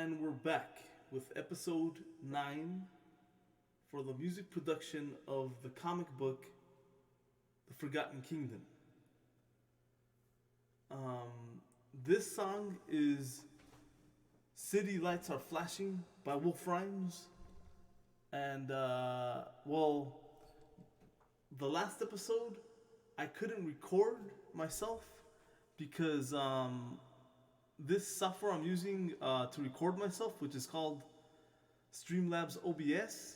And we're back with episode 9 for the music production of the comic book The Forgotten Kingdom. This song is City Lights Are Flashing by WolfRhymes. And, the last episode, I couldn't record myself because this software I'm using to record myself, which is called Streamlabs OBS,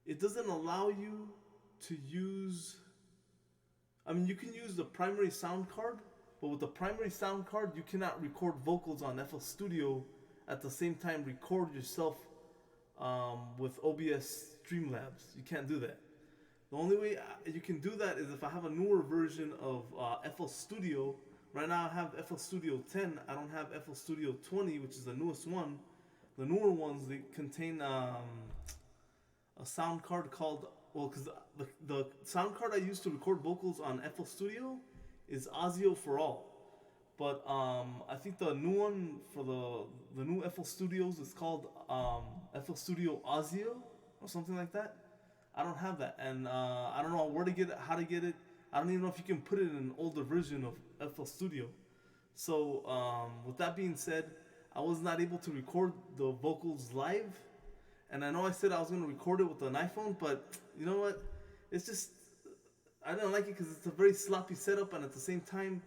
it doesn't allow you to use. I mean, you can use the primary sound card, but with the primary sound card, you cannot record vocals on FL Studio at the same time record yourself with OBS Streamlabs. You can't do that. The only way you can do that is if I have a newer version of FL Studio. Right now I have FL Studio 10. I don't have FL Studio 20, which is the newest one. The newer ones, they contain a sound card called, because the sound card I use to record vocals on FL Studio is Audio for All. But I think the new one for the new FL Studios is called FL Studio Audio or something like that. I don't have that, and I don't know where to get it, how to get it. I don't even know if you can put it in an older version of FL Studio. So with that being said, I was not able to record the vocals live, and I know I said I was going to record it with an iPhone, but you know what? It's just, I didn't like it because it's a very sloppy setup, and at the same time,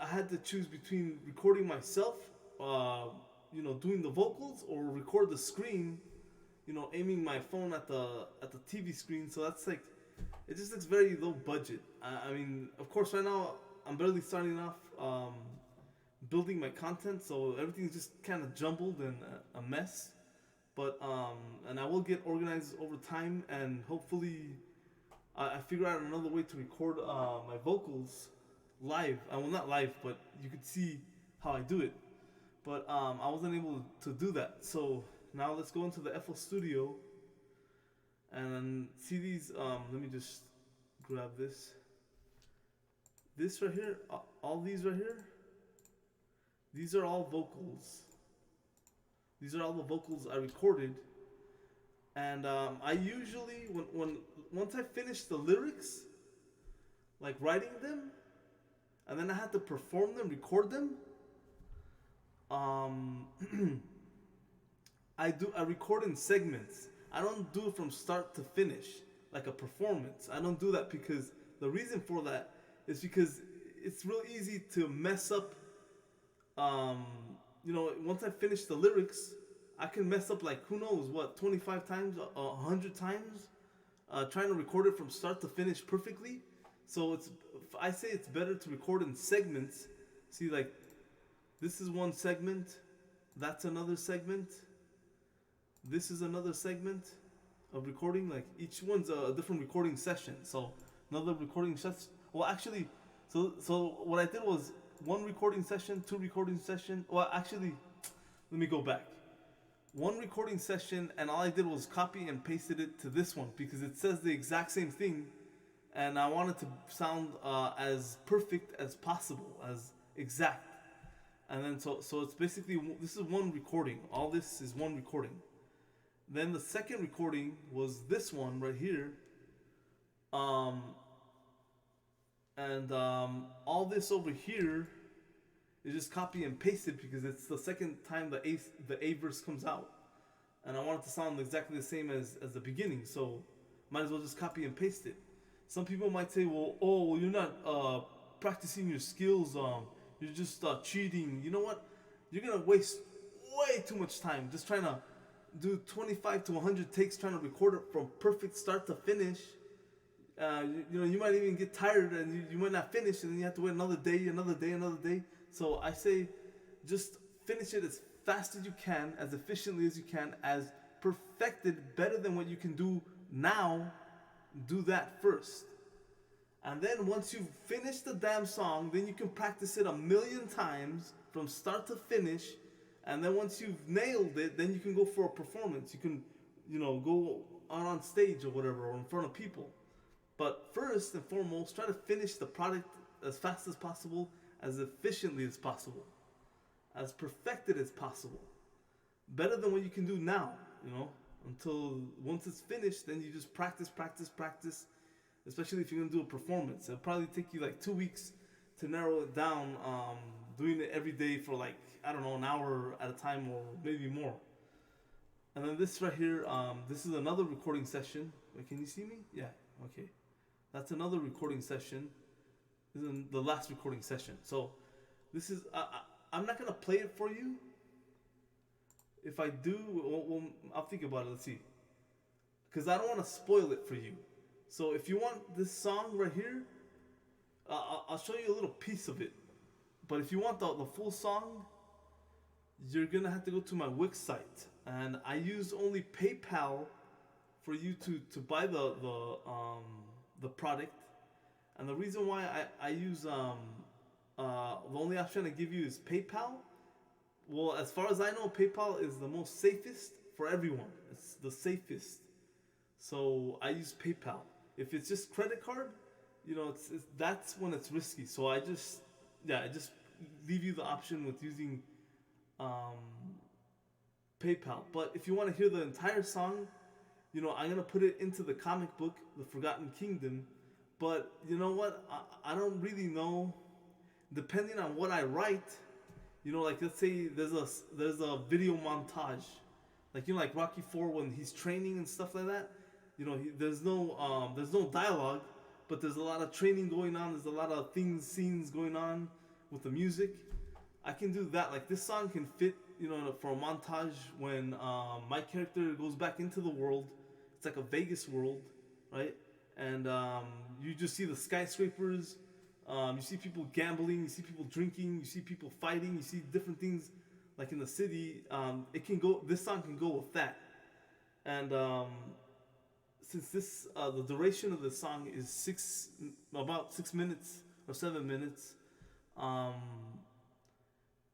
I had to choose between recording myself, doing the vocals, or record the screen, aiming my phone at the TV screen. So that's like, it just looks very low budget. I mean, of course, right now I'm barely starting off building my content, so everything's just kind of jumbled and a mess. But and I will get organized over time, and hopefully I figure out another way to record my vocals live. Well, not live, but you could see how I do it. But I wasn't able to do that. So now let's go into the FL Studio and see these. Let me just grab this. This right here, all these right here, these are all vocals. These are all the vocals I recorded. And I usually, once I finish the lyrics, like writing them, and then I have to perform them, record them, I record in segments. I don't do it from start to finish like a performance. I don't do that because the reason for that is because it's real easy to mess up. Once I finish the lyrics, I can mess up like who knows what, 25 times, 100 times, trying to record it from start to finish perfectly. So I say it's better to record in segments. See, like, this is one segment, that's another segment, this is another segment of recording. Like, each one's a different recording session. So another recording session. Well, actually, so what I did was one recording session, two recording session. Well, actually, let me go back. One recording session, and all I did was copy and pasted it to this one because it says the exact same thing, and I wanted to sound as perfect as possible, as exact. And then so it's basically, this is one recording. All this is one recording. Then the second recording was this one right here. All this over here is just copy and pasted because it's the second time the A verse comes out, and I want it to sound exactly the same as the beginning. So might as well just copy and paste it. Some people might say, well, you're not practicing your skills. You're just cheating. You know what? You're gonna waste way too much time just trying to do 25 to 100 takes trying to record it from perfect start to finish. You might even get tired and you might not finish, and then you have to wait another day. So I say just finish it as fast as you can, as efficiently as you can, as perfected, better than what you can do now. Do that first. And then once you've finished the damn song, then you can practice it 1,000,000 times from start to finish. And then once you've nailed it, then you can go for a performance. You can, go on stage or whatever, or in front of people. But first and foremost, try to finish the product as fast as possible, as efficiently as possible, as perfected as possible. Better than what you can do now, you know, until once it's finished, then you just practice, practice, practice, especially if you're going to do a performance. It'll probably take you like 2 weeks to narrow it down, doing it every day for like, I don't know, an hour at a time or maybe more. And then this right here, this is another recording session. Wait, can you see me? Yeah, okay. That's another recording session. This is the last recording session. So this is, I'm not going to play it for you. If I do, well, I'll think about it. Let's see. Because I don't want to spoil it for you. So if you want this song right here, I'll show you a little piece of it. But if you want the full song, you're going to have to go to my Wix site. And I use only PayPal for you to buy the product. And the reason why I use the only option I give you is PayPal. Well, as far as I know, PayPal is the most safest for everyone. It's the safest. So I use PayPal. If it's just credit card, you know, that's when it's risky. So I just leave you the option with using PayPal. But if you want to hear the entire song, you know, I'm gonna put it into the comic book, The Forgotten Kingdom. But you know what? I don't really know. Depending on what I write, you know, like let's say there's a video montage, like, you know, like Rocky IV when he's training and stuff like that. You know, there's no dialogue, but there's a lot of training going on. There's a lot of scenes going on with the music. I can do that. Like this song can fit, you know, for a montage when my character goes back into the world. It's like a Vegas world, right? And you just see the skyscrapers. You see people gambling, you see people drinking, you see people fighting, you see different things like in the city. This song can go with that. And since the duration of the song is about 6 minutes or 7 minutes,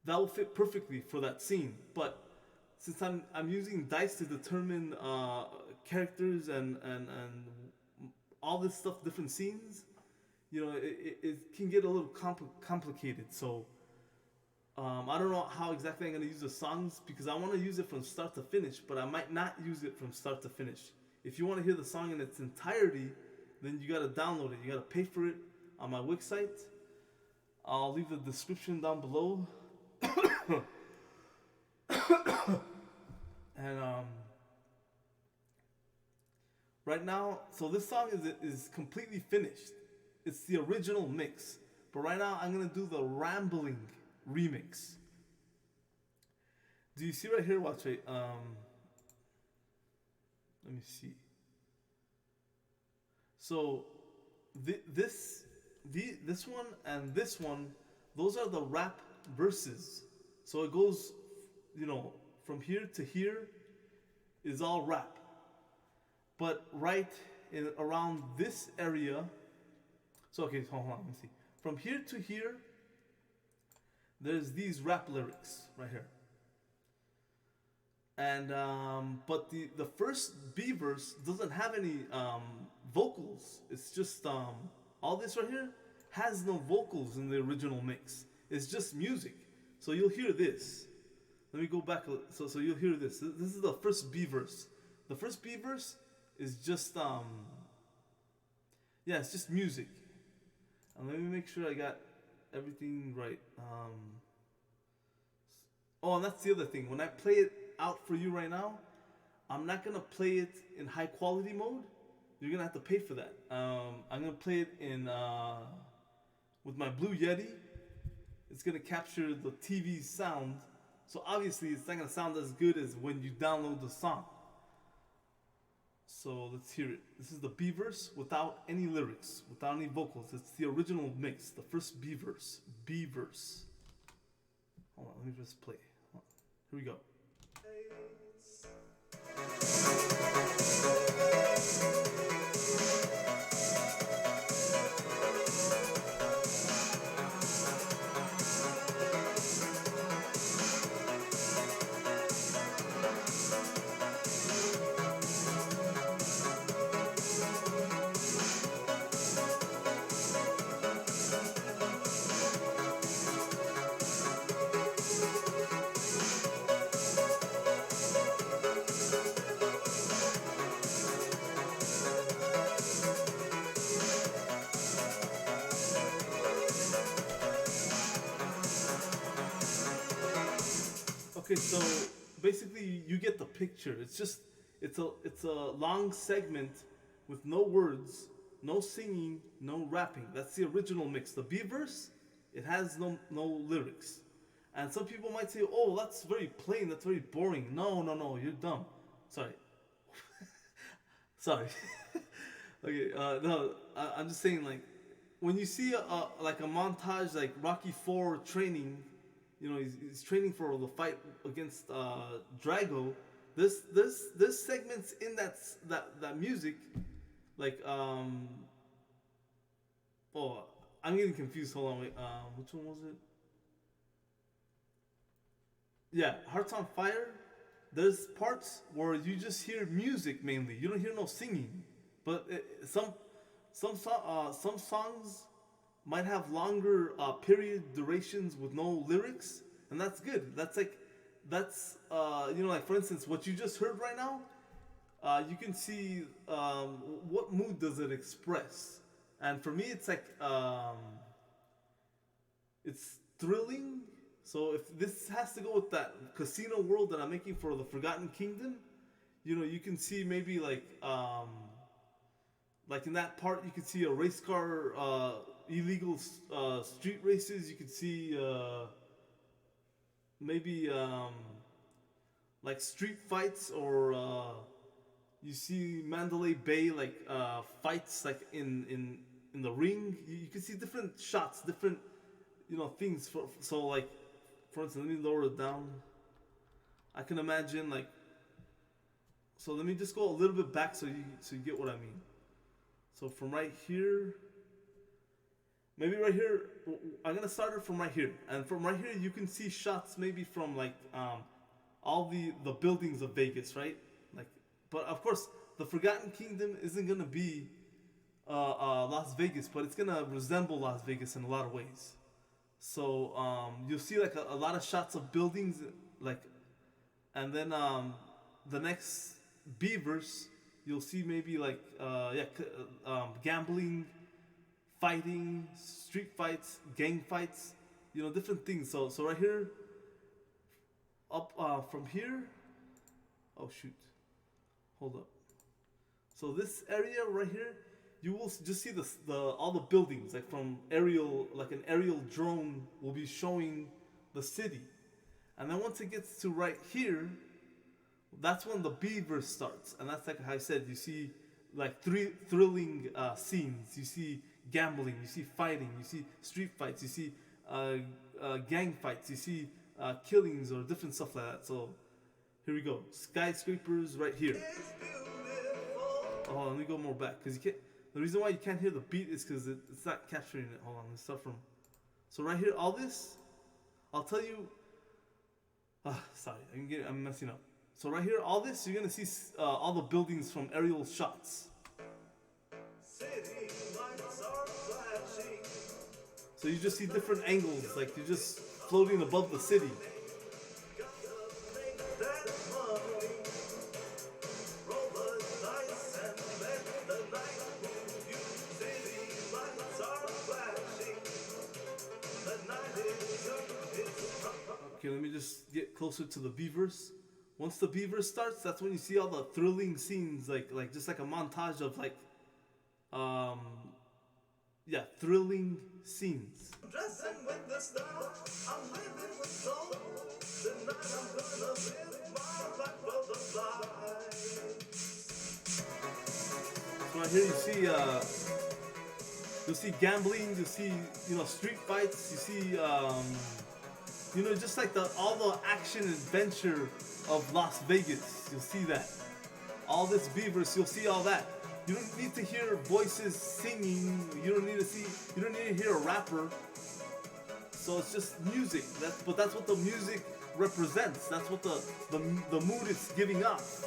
that will fit perfectly for that scene. But since I'm using dice to determine characters and all this stuff, different scenes, you know, it can get a little complicated. So I don't know how exactly I'm going to use the songs, because I want to use it from start to finish, but I might not use it from start to finish. If you want to hear the song in its entirety, then you got to download it. You got to pay for it on my Wix site. I'll leave the description down below. And right now, so this song is completely finished. It's the original mix. But right now, I'm going to do the rambling remix. Do you see right here? Watch it. Let me see. So this one and this one, those are the rap verses. So it goes, you know, from here to here is all rap. But right around this area, so okay, hold on, let me see. From here to here, there's these rap lyrics right here. And but the first B verse doesn't have any vocals. It's just all this right here has no vocals in the original mix. It's just music. So you'll hear this. Let me go back. So you'll hear this. This is the first B verse. The first B verse is just it's just music. And let me make sure I got everything right. Oh, and that's the other thing. When I play it out for you right now, I'm not gonna play it in high quality mode. You're gonna have to pay for that. I'm gonna play it in with my Blue Yeti. It's gonna capture the TV sound, so obviously it's not gonna sound as good as when you download the song. So let's hear it. This is the B verse without any lyrics, without any vocals. It's the original mix, the first B verse. B verse. Hold on, let me just play. Here we go. Okay, so basically you get the picture. It's a long segment with no words, no singing, no rapping. That's the original mix. The B verse, it has no lyrics. And some people might say, "Oh, that's very plain. That's very boring." No, no, no. You're dumb. Sorry. Sorry. Okay. No, I'm just saying, like, when you see like a montage like Rocky Four training, he's training for the fight against Drago. There's segments in that music, like oh, I'm getting confused. Hold on, wait. Which one was it? Yeah, Hearts on Fire. There's parts where you just hear music mainly. You don't hear no singing, but some songs might have longer period durations with no lyrics, and that's good. That's like for instance, what you just heard right now. You can see what mood does it express, and for me, it's like it's thrilling. So if this has to go with that casino world that I'm making for the Forgotten Kingdom, you can see maybe like in that part you can see a race car, illegal street races. You could see maybe like street fights, or you see Mandalay Bay, like fights like in the ring. You can see different shots, different things. So like, for instance, let me lower it down. I can imagine like. So let me just go a little bit back so you get what I mean. So from right here, maybe right here, I'm gonna start it from right here, and from right here you can see shots maybe from like all the buildings of Vegas, right? Like, but of course the Forgotten Kingdom isn't gonna be Las Vegas, but it's gonna resemble Las Vegas in a lot of ways. So you'll see like a lot of shots of buildings, like, and then the next B verse you'll see maybe like gambling, fighting, street fights, gang fights, different things. So right here, up from here. Oh shoot, hold up. So this area right here, you will just see the all the buildings, like from aerial, like an aerial drone will be showing the city, and then once it gets to right here, that's when the B verse starts, and that's like how I said. You see like thrilling scenes. You see gambling. You see fighting. You see street fights. You see gang fights. You see killings or different stuff like that. So here we go. Skyscrapers right here. Oh, let me go more back because you can't. The reason why you can't hear the beat is because it's not capturing it. Hold on, let's start from. So right here, all this, I'll tell you. Sorry, I'm messing up. So right here, all this, you're gonna see all the buildings from aerial shots. So you just see different angles, like you're just floating above the city. Okay, let me just get closer to the B verse. Once the B verse starts, that's when you see all the thrilling scenes, like just like a montage of like, thrilling scenes. So right here you'll see gambling, you'll see street fights, you see just like all the action adventure of Las Vegas. You'll see that. All this beavers, you'll see all that. You don't need to hear voices singing. You don't need to hear a rapper. So it's just music. But that's what the music represents. That's what the mood is giving off.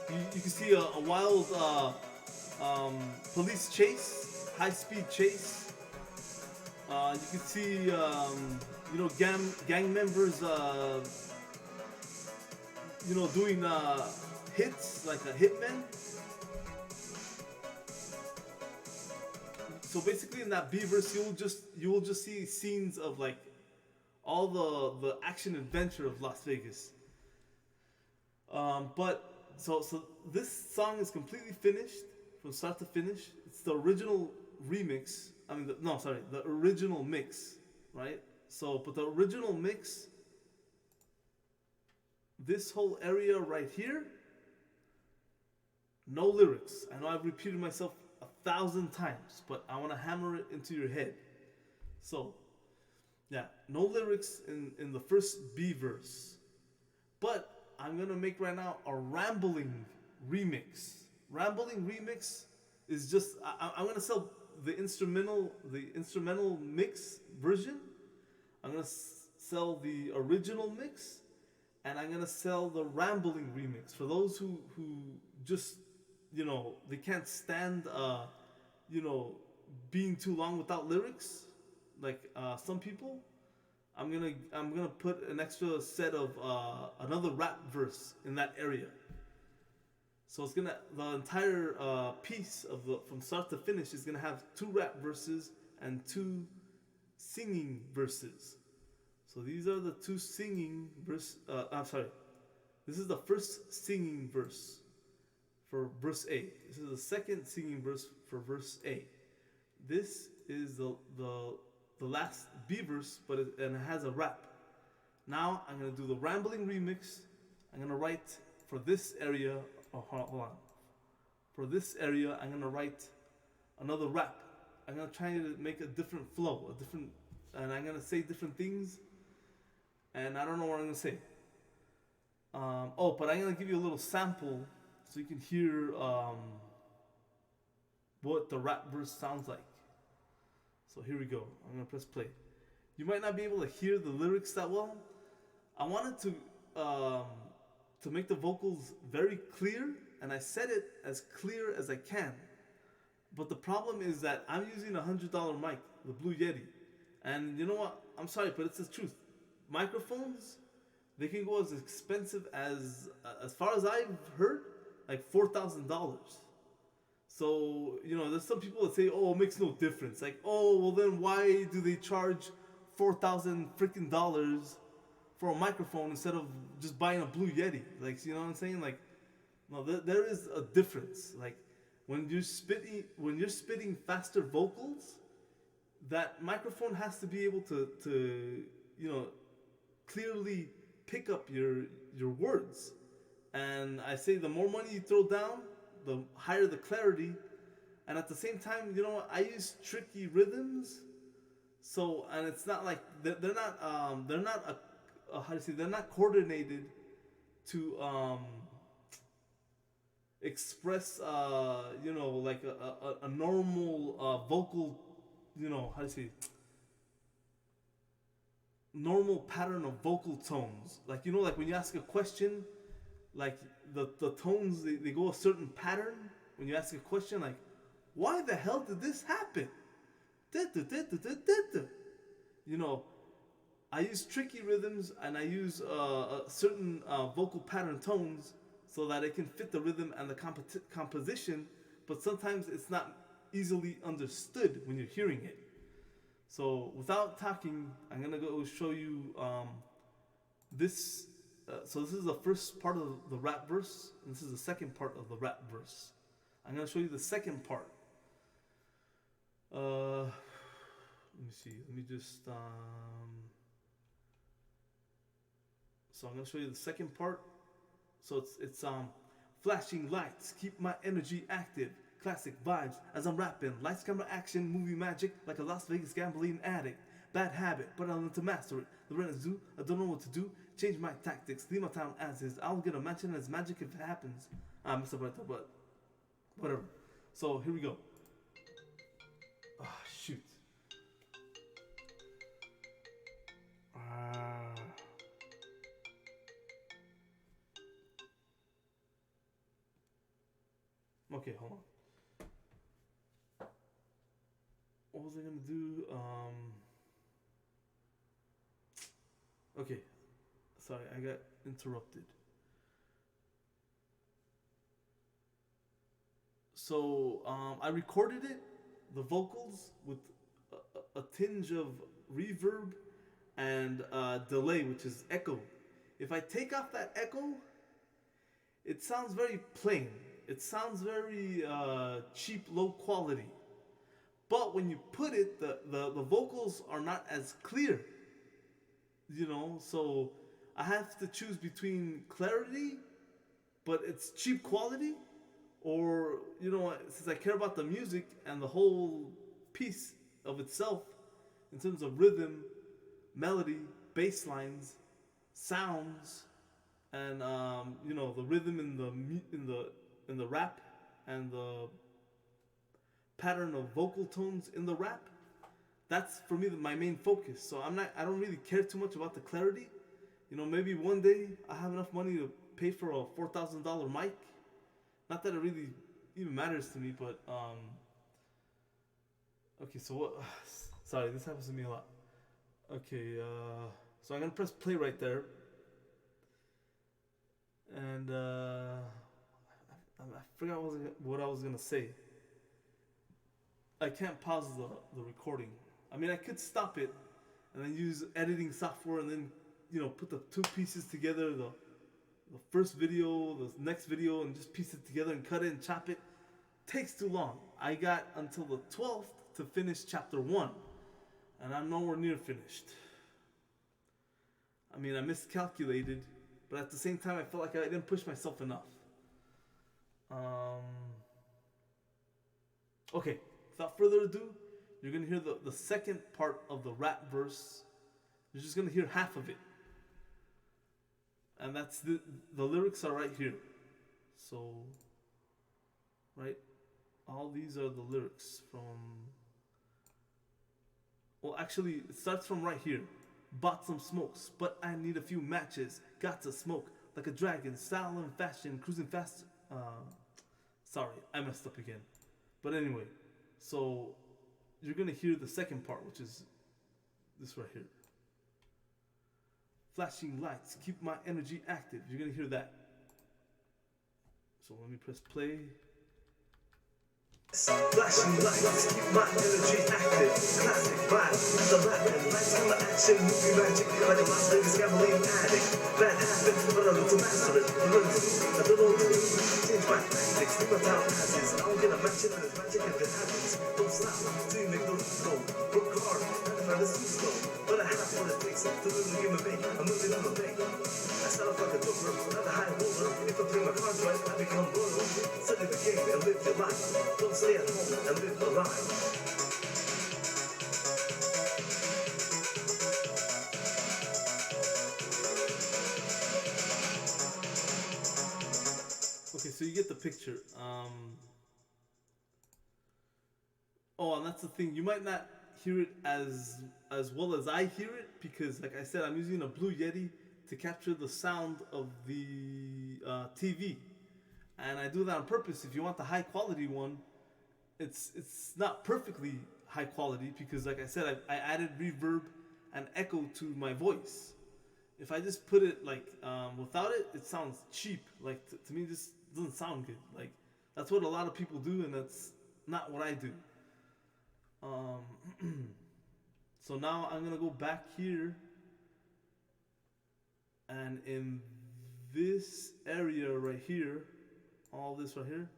You can see a wild police chase, high-speed chase. You can see gang members doing hits like a hitman. So basically, in that B verse, you will just see scenes of like all the action adventure of Las Vegas. But so this song is completely finished from start to finish. It's the original remix. I mean, no, sorry, the original mix, right? So, but the original mix, this whole area right here, no lyrics. I know I've repeated myself 1,000 times, but I want to hammer it into your head. So, yeah, no lyrics in the first B verse. But I'm going to make right now a rambling remix. Rambling remix is just, I'm going to sell the instrumental mix version. I'm going to sell the original mix. And I'm going to sell the rambling remix. For those who just, they can't stand, being too long without lyrics, like some people. I'm gonna put an extra set of another rap verse in that area. So it's the entire piece of from start to finish is gonna have 2 rap verses and 2 singing verses. So these are the 2 singing verse. I'm sorry. This is the first singing verse for verse A. This is the second singing verse for verse A. This is the last B verse, but it has a rap. Now I'm gonna do the rambling remix. I'm gonna write for this area. Oh, hold on. For this area, I'm gonna write another rap. I'm gonna try to make a different flow, and I'm gonna say different things. And I don't know what I'm gonna say. But I'm gonna give you a little sample so you can hear what the rap verse sounds like. So here we go. I'm gonna press play. You might not be able to hear the lyrics that well. I wanted to make the vocals very clear, and I said it as clear as I can. But the problem is that I'm using a $100 mic, the Blue Yeti, and you know what? I'm sorry, but it's the truth. Microphones, they can go as expensive as far as I've heard, like $4,000. So, there's some people that say, oh, it makes no difference. Like, oh, well then why do they charge $4,000 freaking dollars for a microphone instead of just buying a Blue Yeti? Like, you know what I'm saying? Like, no, there is a difference. Like, when you're spitting faster vocals, that microphone has to be able to clearly pick up your words. And I say the more money you throw down, the higher the clarity. And at the same time, I use tricky rhythms. So, and it's not like they're not they're not coordinated to express like a normal vocal, normal pattern of vocal tones. Like like when you ask a question, like the tones they go a certain pattern. When you ask a question like, why the hell did this happen? I use tricky rhythms and I use certain vocal pattern tones so that it can fit the rhythm and the composition, but sometimes it's not easily understood when you're hearing it. So without talking, I'm gonna go show you this. So this is the first part of the rap verse, and this is the second part of the rap verse. I'm gonna show you the second part. Let me see. Let me just. So I'm gonna show you the second part. So it's flashing lights keep my energy active. Classic vibes as I'm rapping. Lights, camera, action, movie magic like a Las Vegas gambling addict. Bad habit, but I learned to master it. The rent is due. I don't know what to do. Change my tactics. Leave my town as is. I'll get a mansion as magic if it happens. I messed up right there, but whatever. So here we go. Shoot. Okay, hold on. What was I gonna do? Okay. Sorry, I got interrupted. So, I recorded it the vocals with a tinge of reverb and delay, which is echo. If I take off that echo, it sounds very plain. It sounds very cheap, low quality. But when you put it, the vocals are not as clear. So I have to choose between clarity, but it's cheap quality, or, since I care about the music and the whole piece of itself, in terms of rhythm, melody, bass lines, sounds, and the rhythm in the rap, and the pattern of vocal tones in the rap. That's for me my main focus. So I don't really care too much about the clarity. Maybe one day I have enough money to pay for a $4,000 mic. Not that it really even matters to me, but okay. So what? Sorry, this happens to me a lot. Okay, so I'm gonna press play right there, and I forgot what I was gonna say. I can't pause the recording. I mean, I could stop it and then use editing software and then put the two pieces together, the first video, the next video, and just piece it together and cut it and chop it. Takes too long. I got until the 12th to finish chapter 1, and I'm nowhere near finished. I mean, I miscalculated, but at the same time I felt like I didn't push myself enough. Okay, without further ado, you're gonna hear the second part of the rap verse. You're just gonna hear half of it, and that's the lyrics are right here. So, right, all these are the lyrics from. Well, actually, it starts from right here. Bought some smokes, but I need a few matches. Got to smoke like a dragon, style and fashion, cruising fast. Sorry, I messed up again. But anyway, so you're gonna hear the second part, which is this right here. Flashing lights, keep my energy active. You're gonna hear that. So let me press play. Flashing lights, keep my energy active. Classic vibe, the rapping, lights on the action, movie magic, like a Las Vegas gambling addict. Bad habit, but I learned to master it. Learn to a little to change my tactics, leave my town passes. I don't get a match it, and it's magic if it happens. Don't stop till you make the roots go. Work hard, and if I listen slow, but I have what it takes to live the game of me. I'm moving on the bank. I start off like a joker, not a high roller. If I play my cards right, I become royal. Study the game and live your life. Don't stay at home and live the life. Okay, so you get the picture. Oh, and that's the thing. You might not hear it as well as I hear it because, like I said, I'm using a Blue Yeti to capture the sound of the TV, and I do that on purpose. If you want the high quality one, it's not perfectly high quality because, like I said, I added reverb and echo to my voice. If I just put it like without it, it sounds cheap. Like to me, this doesn't sound good. Like that's what a lot of people do, and that's not what I do. So now I'm gonna go back here, and in this area right here, all this right here.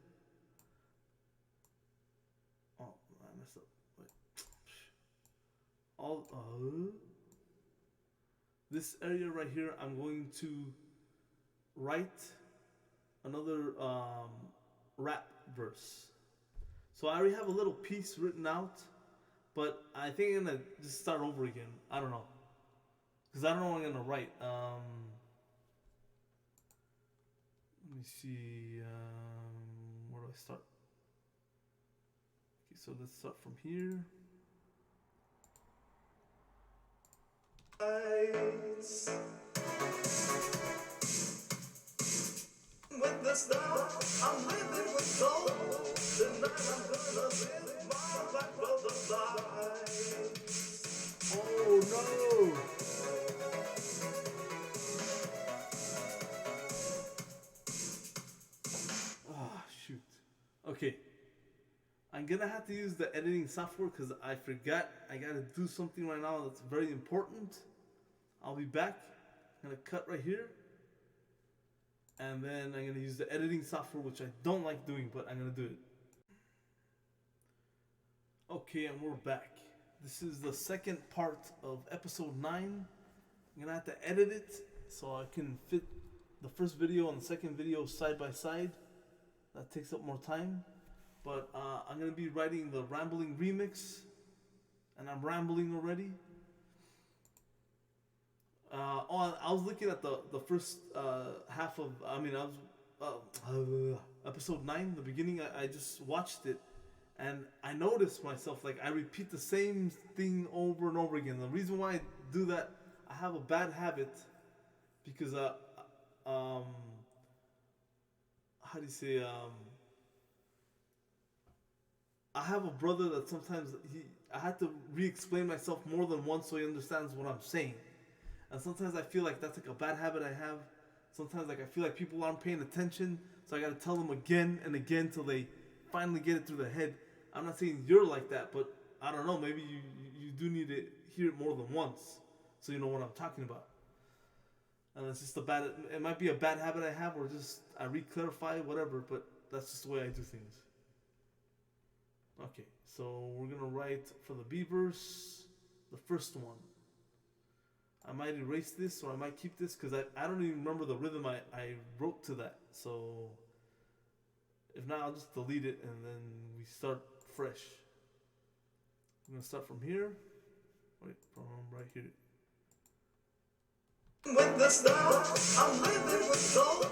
Oh, I messed up. Wait. All this area right here, I'm going to write another rap verse. So I already have a little piece written out, but I think I'm gonna just start over again. I don't know, because I don't know what I'm gonna write. Let me see. Where do I start? Okay, so let's start from here. Lights. With the stars, I'm living with soul. Tonight I'm gonna live my life for the light. Oh no! Ah, shoot. Okay. I'm gonna have to use the editing software because I forgot I gotta do something right now that's very important. I'll be back. I'm gonna cut right here. And then I'm gonna use the editing software, which I don't like doing, but I'm gonna do it. Okay, and we're back. This is the second part of episode 9. I'm gonna have to edit it so I can fit the first video and the second video side by side. That takes up more time. But I'm gonna be writing the Rambling remix, and I'm rambling already. I was looking at the first half of, I was episode 9, the beginning. I just watched it, and I noticed myself, like, I repeat the same thing over and over again. The reason why I do that, I have a bad habit, because how do you say, I have a brother that sometimes I have to re-explain myself more than once so he understands what I'm saying. And sometimes I feel like that's like a bad habit I have. Sometimes like I feel like people aren't paying attention, so I gotta tell them again and again till they finally get it through their head. I'm not saying you're like that, but I don't know, maybe you do need to hear it more than once so you know what I'm talking about. And it's just it might be a bad habit I have, or just I re-clarify, whatever, but that's just the way I do things. Okay, so we're gonna write for the B verse, the first one. I might erase this, or I might keep this, because I don't even remember the rhythm I wrote to that. So if not, I'll just delete it and then we start fresh. I'm gonna start from here. Wait, from right here. With the stars, I'm living with soul.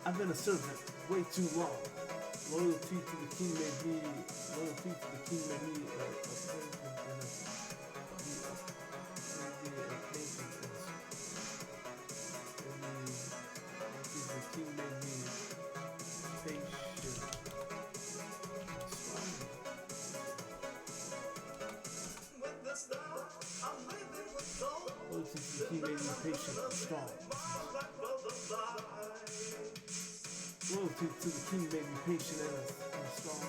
I've been a servant way too long. Loyalty to the king made me a patient and strong. Loyalty to the king made me patient and strong.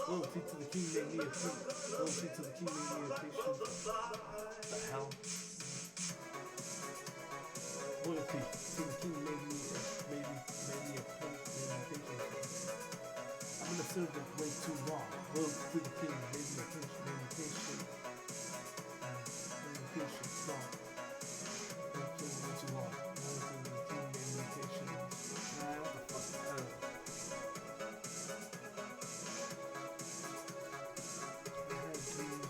Loyalty to the king made me a king. Loyalty to the king made me a patient. The hell? Loyalty to the king made me a patient. I'm gonna serve them way too long. Loyalty to the king made me a patient. Made me patient. Made me patient. Strong. Loyalty way too long. Loyalty to the king made me patient. Nah, what the fuck? I don't know.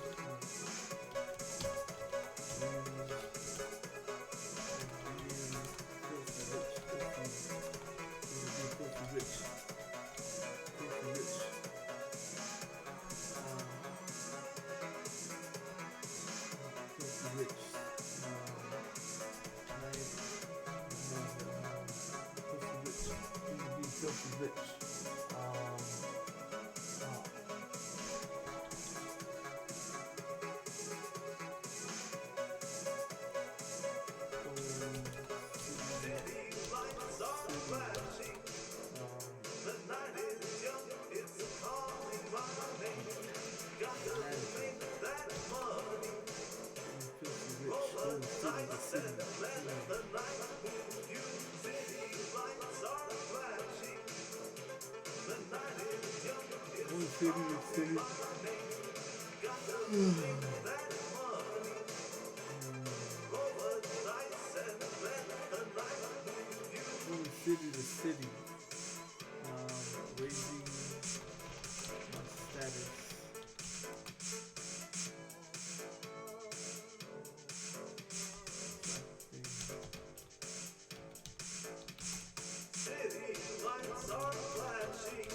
Rich. City. City to city, raising my status. City lights are flashing.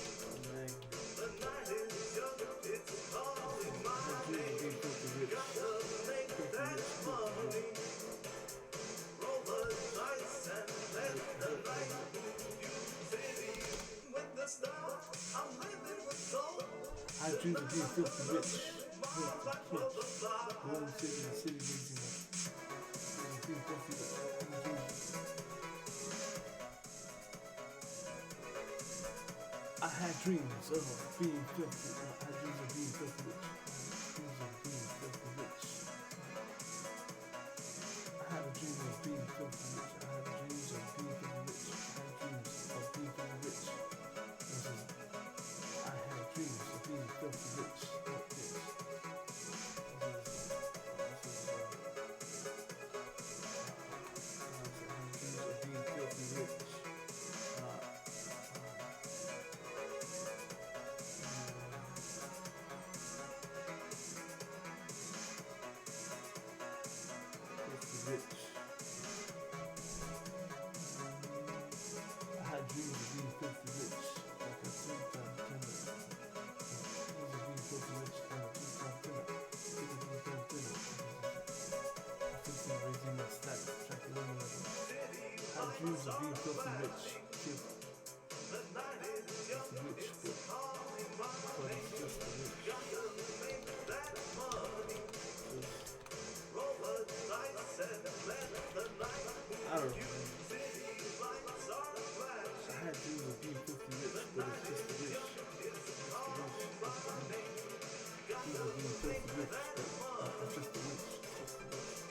The night is young, it's calling my name. Gotta make that money. Roll the dice and let the night move you. City with the stars, I'm living with soul. I dream of being filthy rich. Going city to city, raising up. Being filthy rich. I had dreams of being filthy. I had dreams of being filthy rich. I had dreams of being filthy rich. I had dreams of being filthy rich. I had dreams of being filthy rich. I had dreams of being filthy rich. Dreams of being filthy rich. The night is young, it's calling my name. Gotta make that money. Roll the dice and let the night move you. City lights are flashing. I had dreams of being filthy rich, but it's just the rich. It's calling my name. Gotta make that money. It's just the rich.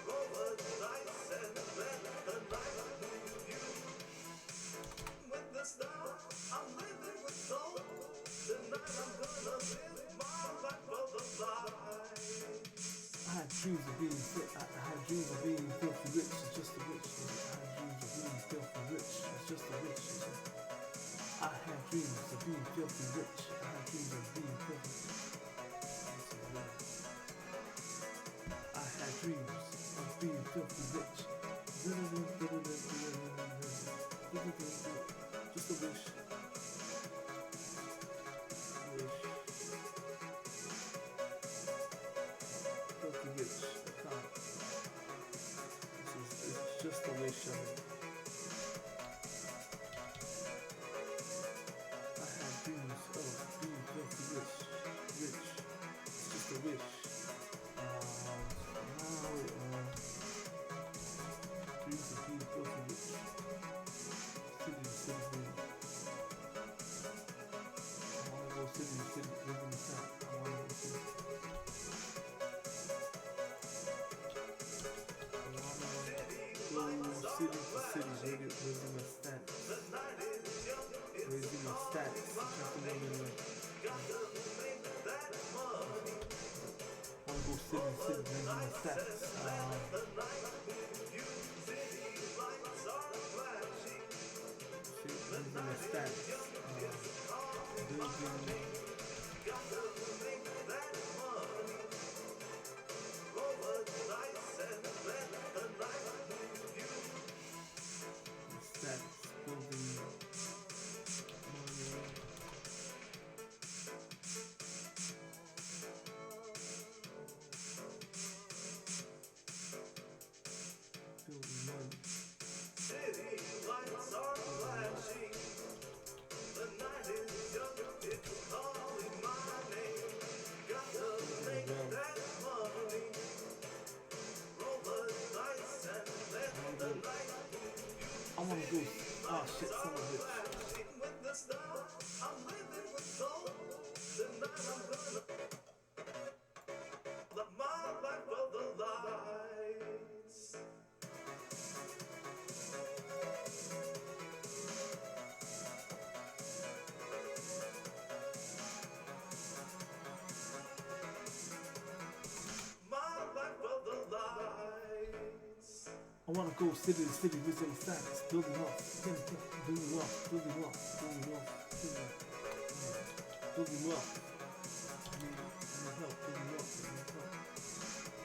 Roll the dice and let the night move you. With the stars, I'm living with soul. Tonight I'm gonna live my life for the life. I had dreams of being filthy rich. It's just the rich. I had dreams of being filthy rich. It's just the rich. I had dreams of being filthy rich. I had dreams of being filthy rich. I had dreams of being filthy rich. Just a wish. Filthy rich. It's just a wish of it. I had dreams of being filthy rich. It's just a wish. Dreams of being filthy rich. City to city, baby. I wanna go city to city, live in the town. city, raising my status. Raising my status. Wanna go city, raising my status. Raising my status. Building. I wanna go. Oh shit, son of a bitch. I wanna go city to city, raising my status, building wealth, building wealth, building wealth, building wealth, building wealth. I need help building wealth. I need help.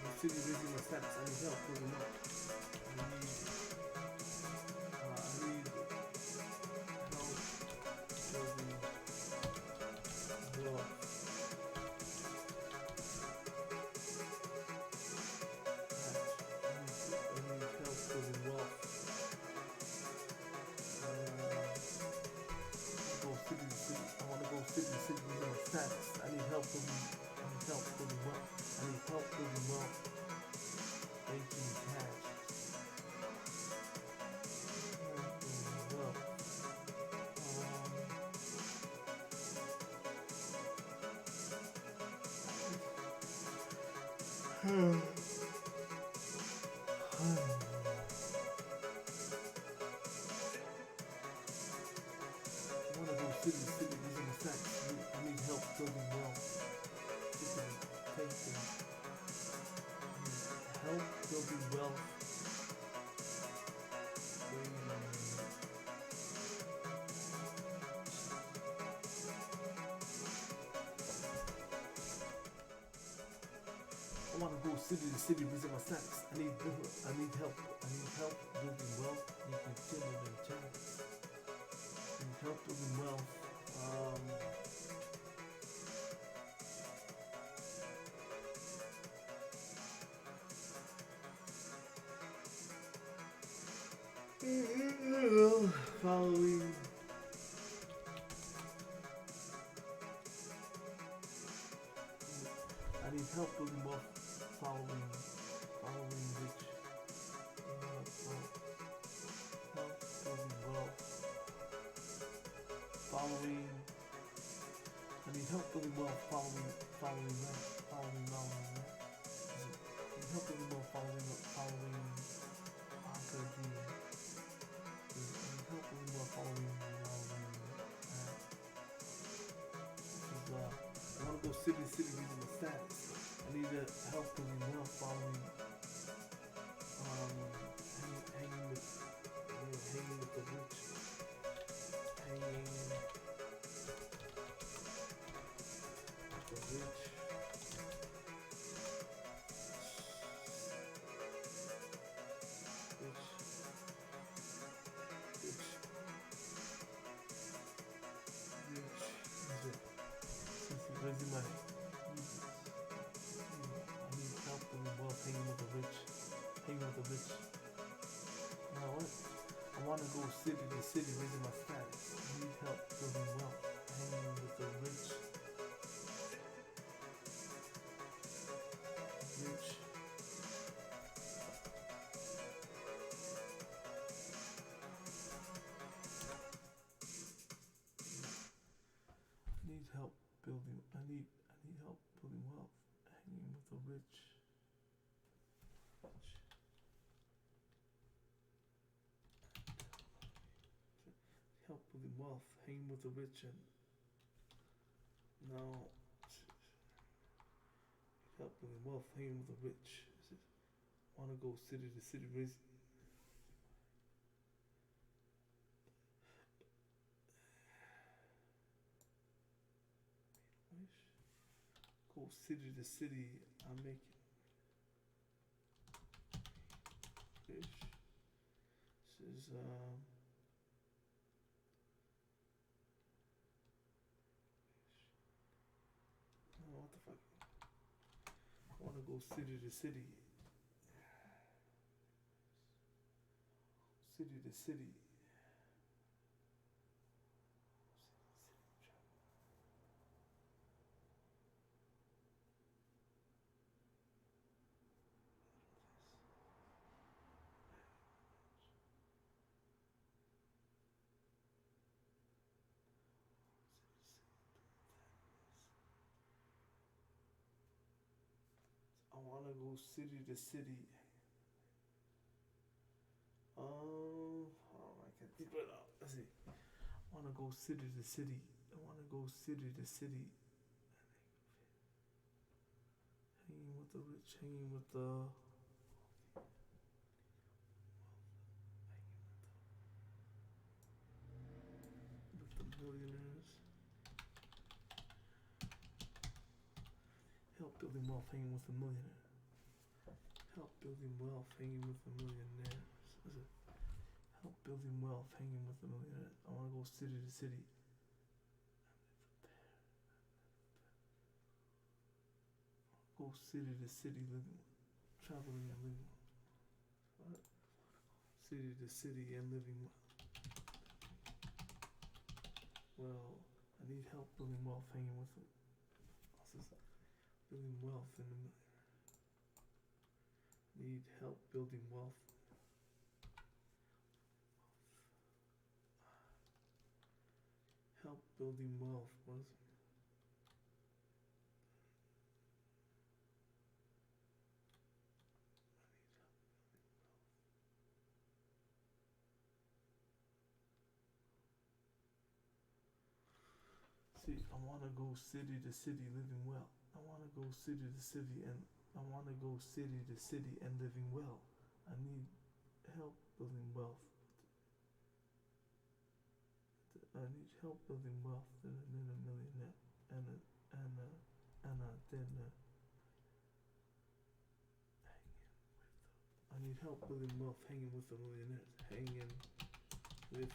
The city raising my status. I need help building wealth. I need help building wealth. City raising my status. I need help building wealth. I need help building wealth. Making cash. I wanna go city to city raising my status. I need help building wealth. Help building wealth. I wanna go city to city raising my status. I need help. I need help building wealth. Making children and channels. I need help building wealth. Following. I need help building wealth. Following which help building wealth. Following. I need help building wealth. Following that. I need help building wealth. Following. I want to go city to city raising my status. I need help building wealth following hanging with the rich. Hanging with the rich. Raising my I need help building wealth, hanging with the rich. You know what? I want to go city to city raising my status. I need help building wealth, hanging with the rich. I need help building wealth, hanging with the rich. wealth, hanging with the rich, and now help building wealth, hanging with the rich. Want to go city to city, raise. Go city to city. I'm making fish. This is oh, what the fuck? I want to go city to city. City to city. I want to go city to city. Oh, I can't think right now. Let's see. I want to go city to city. I want to go city to city. Hanging with the rich, hanging with the millionaires. Help building wealth, hanging with the millionaire. Help building wealth, hanging with the millionaires. Help building wealth, hanging with the millionaires. I want to go city to city. Go city to city, living, traveling and living. What? City to city and living well. I need help building wealth, hanging with it. Building wealth in the need help building wealth. Help building wealth. What is it? See, I want to go city to city living well. I want to go city to city and I want to go city to city and living well. I need help building wealth. I need help building wealth and then a millionaire and then I need help building wealth, hanging with the millionaires, hanging with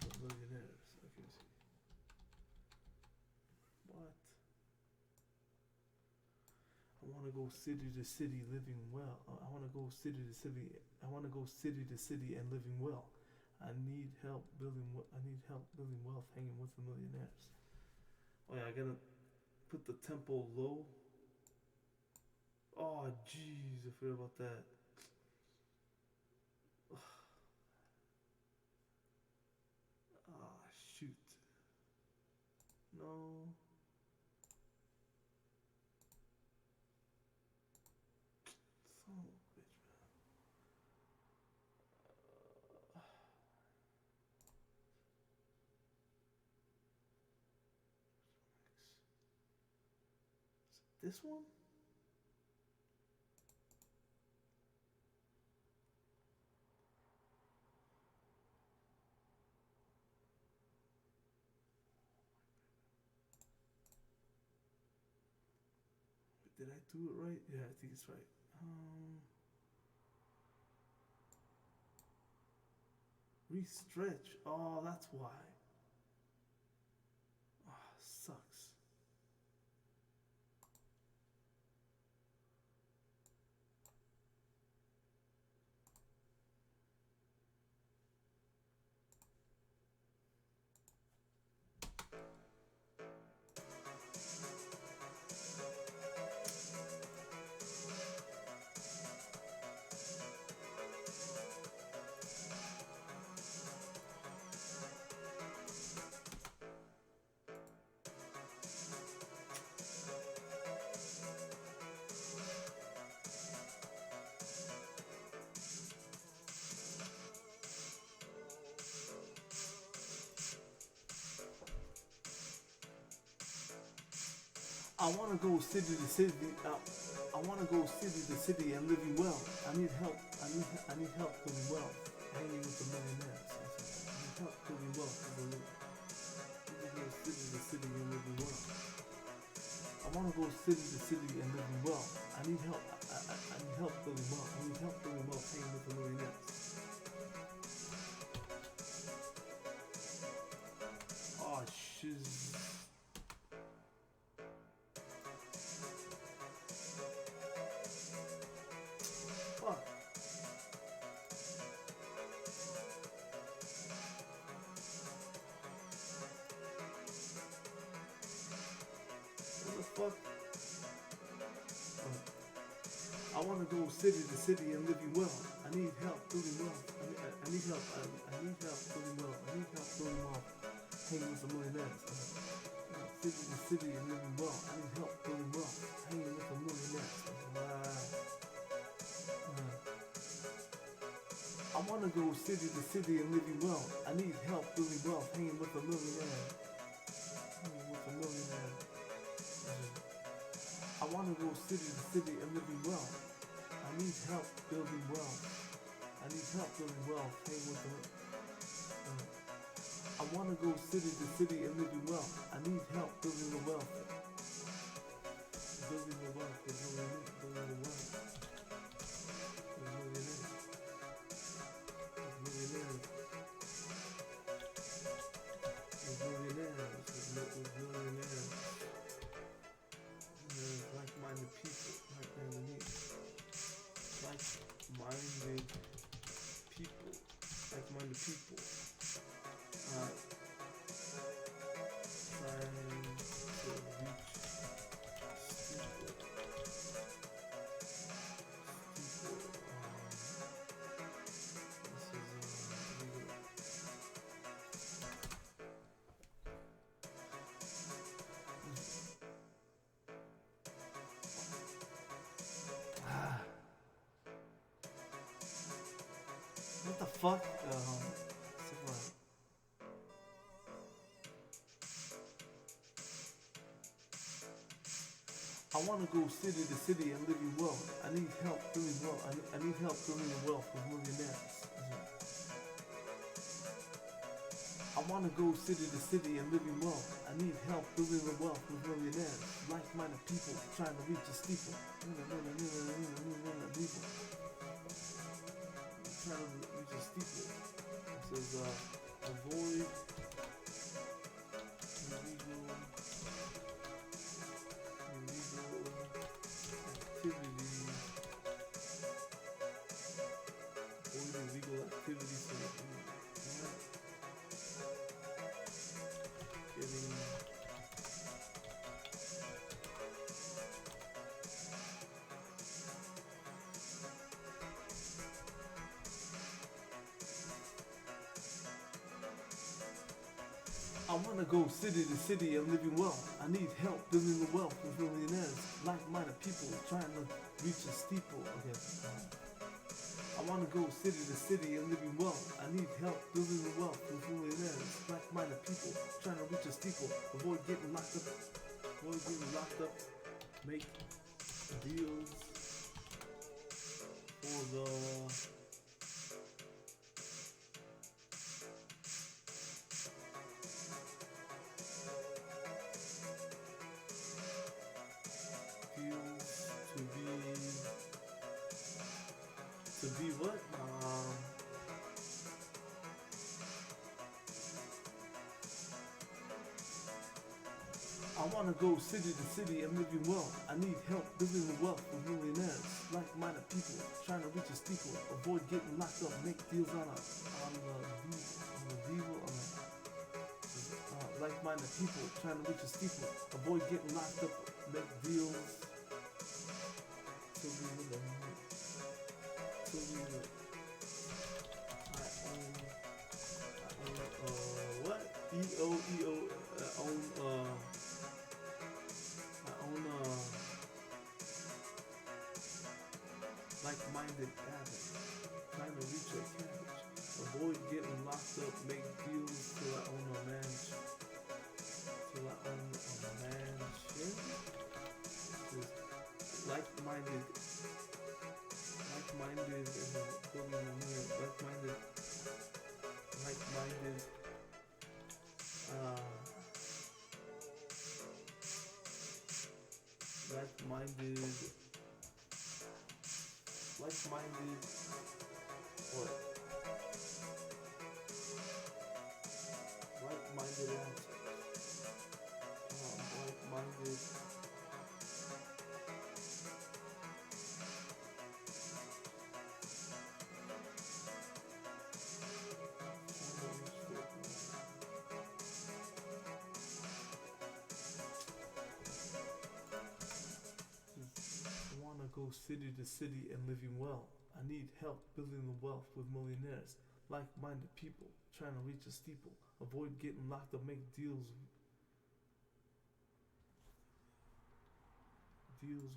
the millionaires. I can see. What? I want to go city to city living well. I want to go city to city. I want to go city to city and living well. I need help building. I need help building wealth, hanging with the millionaires. Oh yeah, I gotta put the tempo low. Oh jeez, I forgot about that. Ah shoot. No. Son of a bitch, man. This one? Did I do it right? Yeah, I think it's right. Restretch. Oh, that's why. Ah, sucks. I wanna go city to city. I wanna go city to city and living well. I need help. I need help living well. Hanging with the millionaires. I need help living well. I go city to city and living well. I wanna go city to city and living well. I need help. I need help living well. I need help living well. Hanging with the millionaires. Oh shiz. Fuck. What the fuck? I want to go city to city and living well. I need help living well. I need help. I need help living well. I need help living well. Hanging with the millionaires. City to city and living well. I need help living well. Hanging with the millionaires. I want to go city to city and living well. I need help living well. Hanging with the millionaires. Hanging with the millionaires. I want to go city to city and living well. I need help building wealth. I need help building wealth. Hanging with the I want to go city to city and living well. I need help building the wealth. Building the wealth. Building the wealth. Millionaires. Like-minded people. Like-minded people. Like-minded people. Trying to reach steeple. What the fuck? I want to go city to city and living well. I need help doing well. I need help building the wealth with millionaires. I want to go city to city and living well. I need help building the wealth with millionaires. Like-minded people trying to reach a steeple. Trying to reach a steeple. It says avoid illegal activity. I want to go city to city and living well. I need help building the wealth with millionaires. Like-minded people trying to reach a steeple. Okay. I want to go city to city and living well. I need help building the wealth with millionaires. Like-minded people trying to reach a steeple. Avoid getting locked up. Make deals for the to be what? I want to go city to city and living well. I need help building the wealth with millionaires. Like-minded people trying to reach a steeple. Avoid getting locked up. Make deals on the like-minded people trying to reach a steeple. Avoid getting locked up. Make deals. Till we live. What? EO, like-minded addict, trying to reach a cabbage, avoid getting locked up, make deals till I own a mansion, like-minded in the building of million, like-minded, uh, like-minded, like-minded, or like-minded answers. Like-minded. I wanna go city to city and living well. I need help building the wealth with millionaires. Like-minded people trying to reach a steeple. Avoid getting locked up. Make deals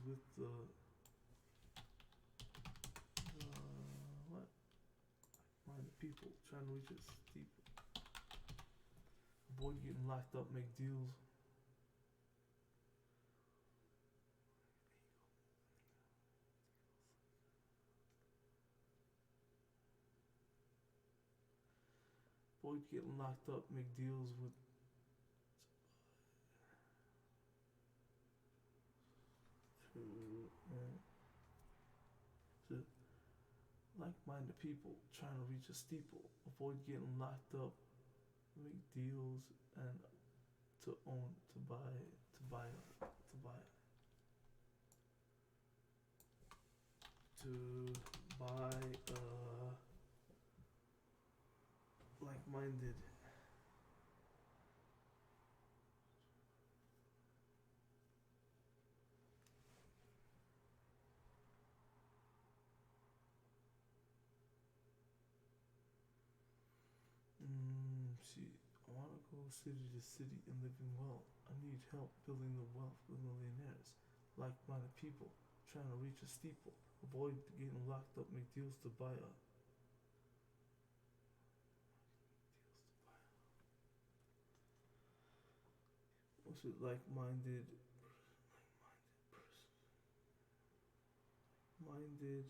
with the what? Minded people trying to reach a steeple. Avoid getting locked up. Make deals. Avoid getting locked up. Make deals with. To like-minded people trying to reach a steeple. Avoid getting locked up. Make deals and to own, to buy, to buy like-minded. See, I wanna go city to city and living well. I need help building the wealth with millionaires. Like-minded people trying to reach a steeple. Avoid getting locked up. Make deals to buy a. What's it? Like-minded. Minded.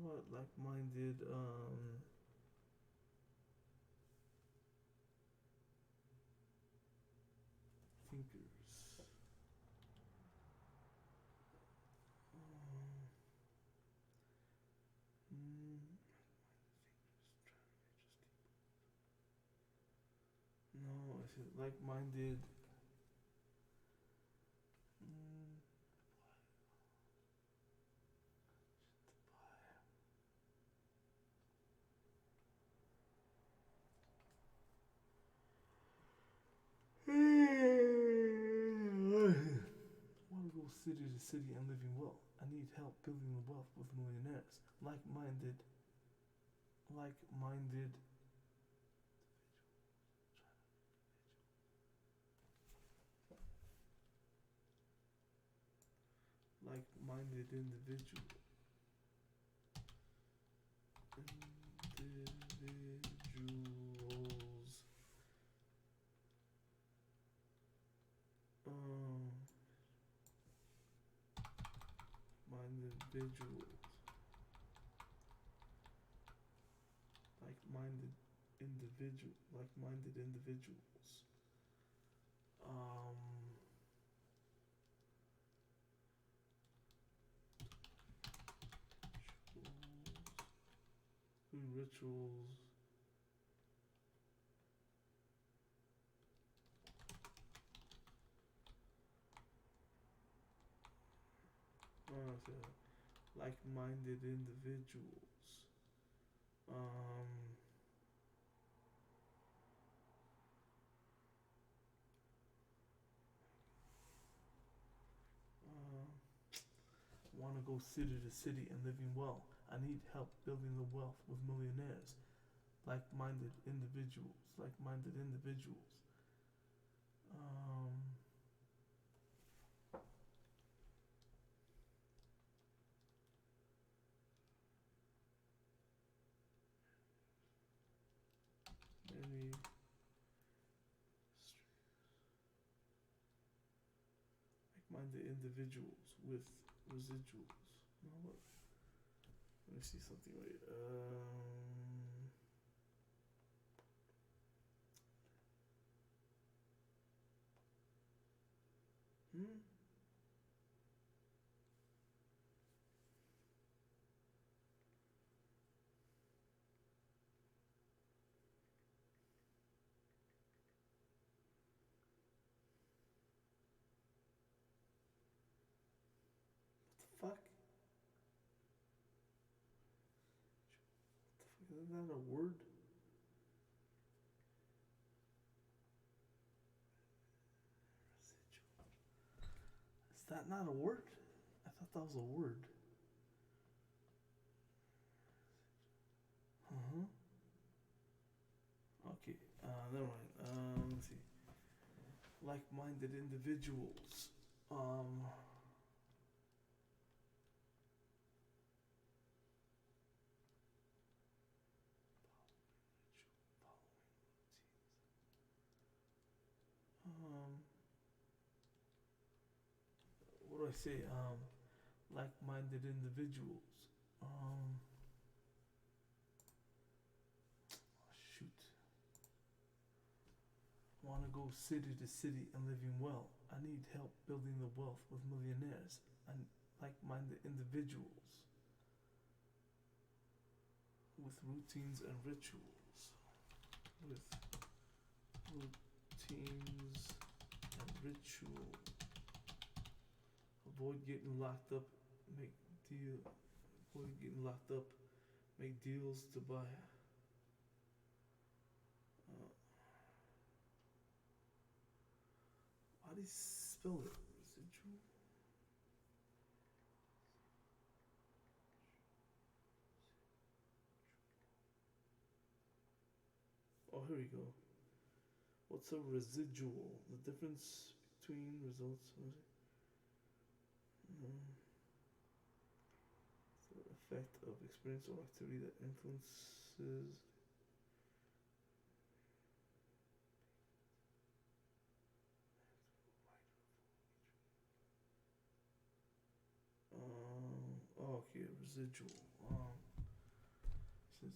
What? Like-minded. Thinkers. No, I said like-minded. I want to go city to city and living well. I need help building the wealth with millionaires. Like-minded. Like-minded. Like-minded individual. Individuals. Individuals. Like-minded individuals. Rituals. Like-minded individuals. Want to go city to city and living well. I need help building the wealth with millionaires. Like-minded individuals. Like-minded individuals. Many like-minded individuals with residuals. No, look. Let me see something right. Hmm. Fuck. Isn't that a word? Is that not a word? I thought that was a word. Uh-huh. Okay. Never mind. Let's see. Like-minded individuals. Um, what do I say? Like-minded individuals. Um, shoot. Want to go city to city and living well. I need help building the wealth with millionaires and like-minded individuals with routines and rituals. With routines and ritual. Avoid getting locked up. Make deal. Avoid getting locked up. Make deals to buy. How do you spell it? Residual. Oh, here we go. What's a residual? The difference between results. The effect of experience or activity that influences. Okay, residual. Says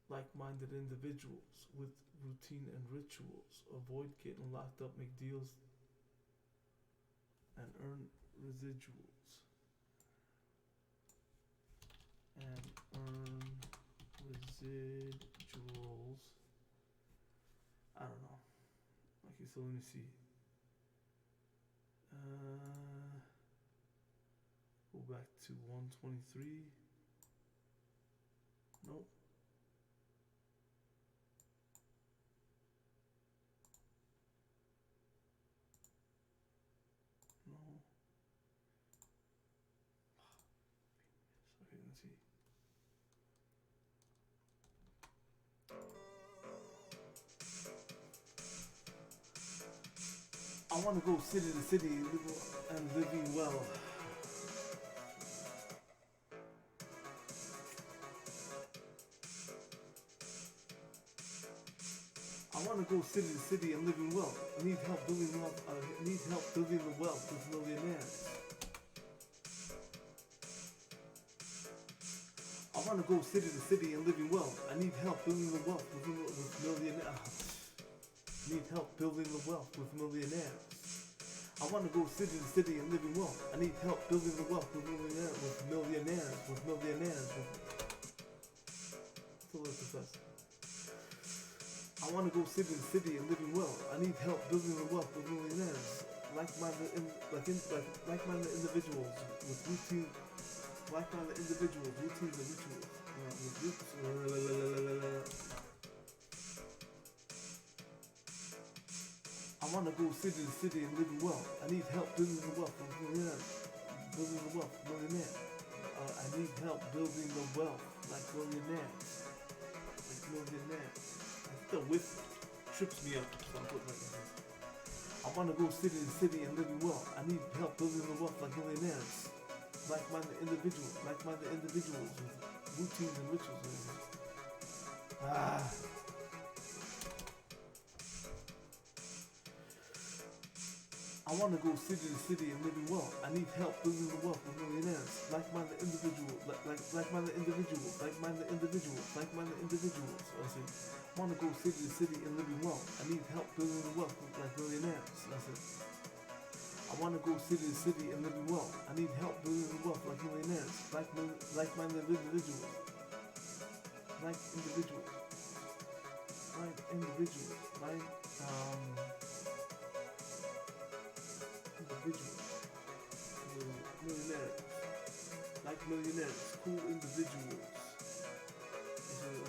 like-minded individuals with routine and rituals avoid getting locked up, make deals, and earn residuals. And earn residuals. I don't know. Okay, so let me see. Go back to 123. Nope. No. Okay, let's see. I want to go city to city and living well. I want to go city to city and living well. I need help building wealth. I need help building the wealth with millionaires. I want to go city to city and living well. I need help building the wealth with millionaires. Need help building the wealth with millionaires. I want to go city to city and living well. I need help building the wealth with millionaires. I want to go city to city and living well. I need help building the wealth with millionaires. Like-minded individuals with routines and rituals. I want to go city to city and living well. I need help building the wealth with millionaires. I need help building the wealth like millionaires. The whip trips me up, so I put like this. I want to go city to city and living well. I need help building the wealth like millionaires. Like-minded individuals with routines and rituals. I I want to go city to city and living well. I need help building the wealth of millionaires. Like-minded individuals, like-minded individuals, like-minded individuals, like-minded individuals. I said, I want to go city to city and living well. I need help building the wealth like millionaires. I said, I want to go city to city and living well. I need help building the wealth like millionaires. Like-minded individuals, like individuals, like individuals, like individuals, millionaires, like millionaires, cool individuals. Is it,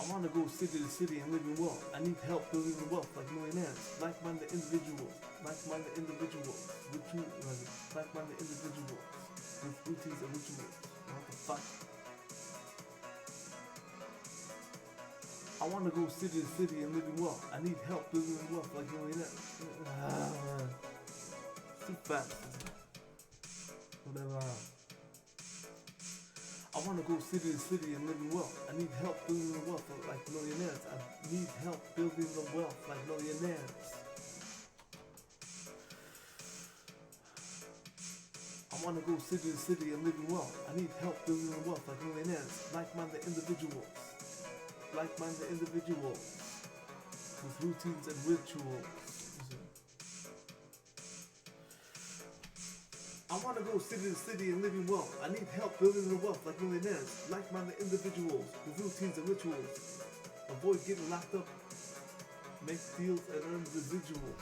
I want to go city to city and living well. I need help building the wealth like millionaires. Like-minded individuals. Like-minded individuals. Like-minded individuals with routines and rituals. What the fuck? I want to go city to city and living well. I need help building the wealth like millionaires. It's too fast. Whatever. I want to go city to city and living well. I need help building the wealth like millionaires. I need help building the wealth like millionaires. I want to go city to city and living well. I need help building the wealth like millionaires. Like-minded individuals. Like-minded individuals with routines and rituals. I want to go city to city and living well. I need help building the wealth like millionaires. Like-minded individuals with routines and rituals. Avoid getting locked up. Make deals and earn residuals.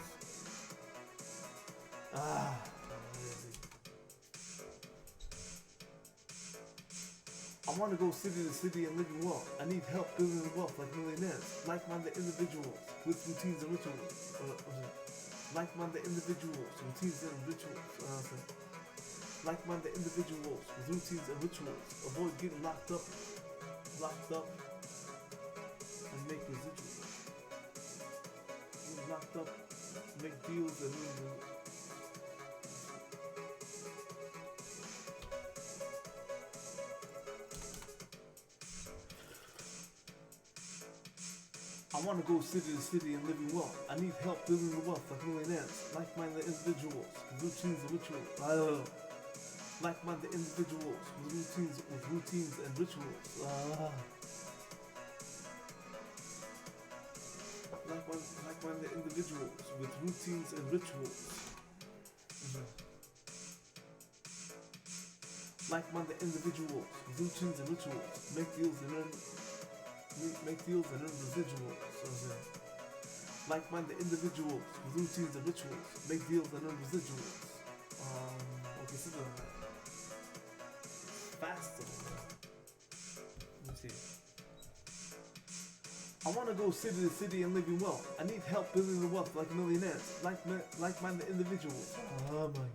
I want to go city to city and living well. I need help building the wealth like millionaires. Like-minded individuals with routines and rituals. Like-minded individuals, routines and rituals. Like-minded individuals with routines and rituals. Avoid getting locked up, and make residuals. Get locked up, make deals and I want to go city to city and living well. I need help building the wealth like millionaires. Like-minded individuals with routines and rituals. Like-minded individuals with routines and rituals. Like-minded individuals with routines and rituals. Like-minded individuals with routines and rituals. Make deals and earn residuals. Like-minded individuals with routines and rituals. Make deals and earn residuals. Okay, so faster. Let me see. I want to go city to city and living well. I need help building the wealth like millionaires. Like-minded individuals. Oh my god.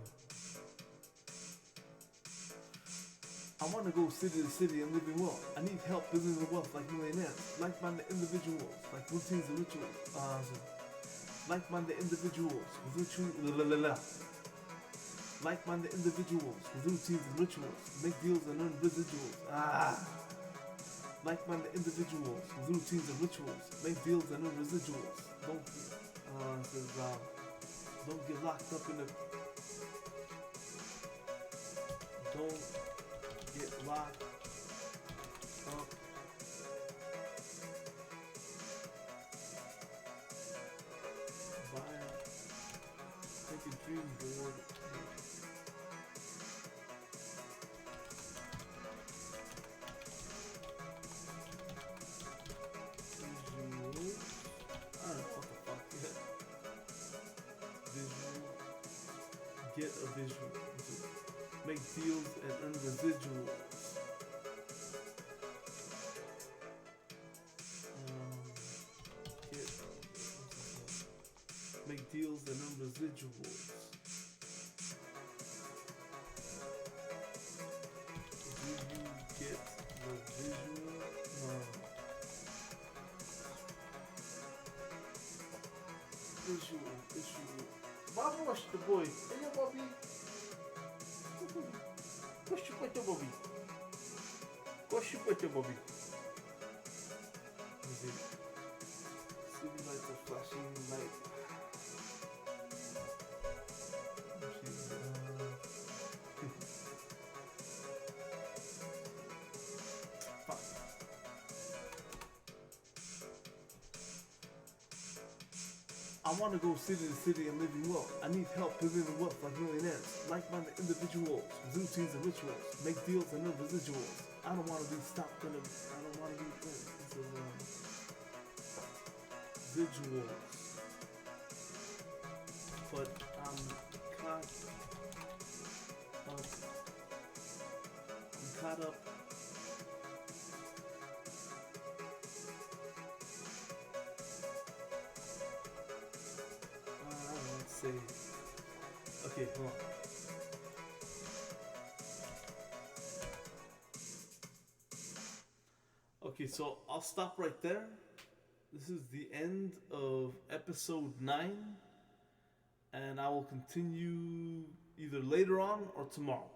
I want to go city to city and living well. I need help building the wealth like millionaires. Like-minded individuals, like routines and rituals. Like-minded individuals with Like-minded individuals with routines and rituals. Make deals and earn residuals. Like-minded individuals with routines and rituals. Make deals and earn residuals. Don't get locked up in the. Don't get locked up. Take a dream board. Get a visual. Make deals and earn residuals. Make deals and earn residuals. Do you get the visual? Visual. Bobby, watch the boy. Hey, yo, Bobby. Push your butt, Bobby. Push your butt, Bobby. City lights are flashing light. Fuck. I want to go city to city and living well. I need help building wealth like millionaires, like-minded individuals, routines and rituals, make deals and no residuals. I don't want to be stopped in a. I don't want to be. This is visuals, but I'm caught up. I'm caught up. Let's see. Okay, hold on. Okay, so I'll stop right there. This is the end of episode 9, and I will continue either later on or tomorrow.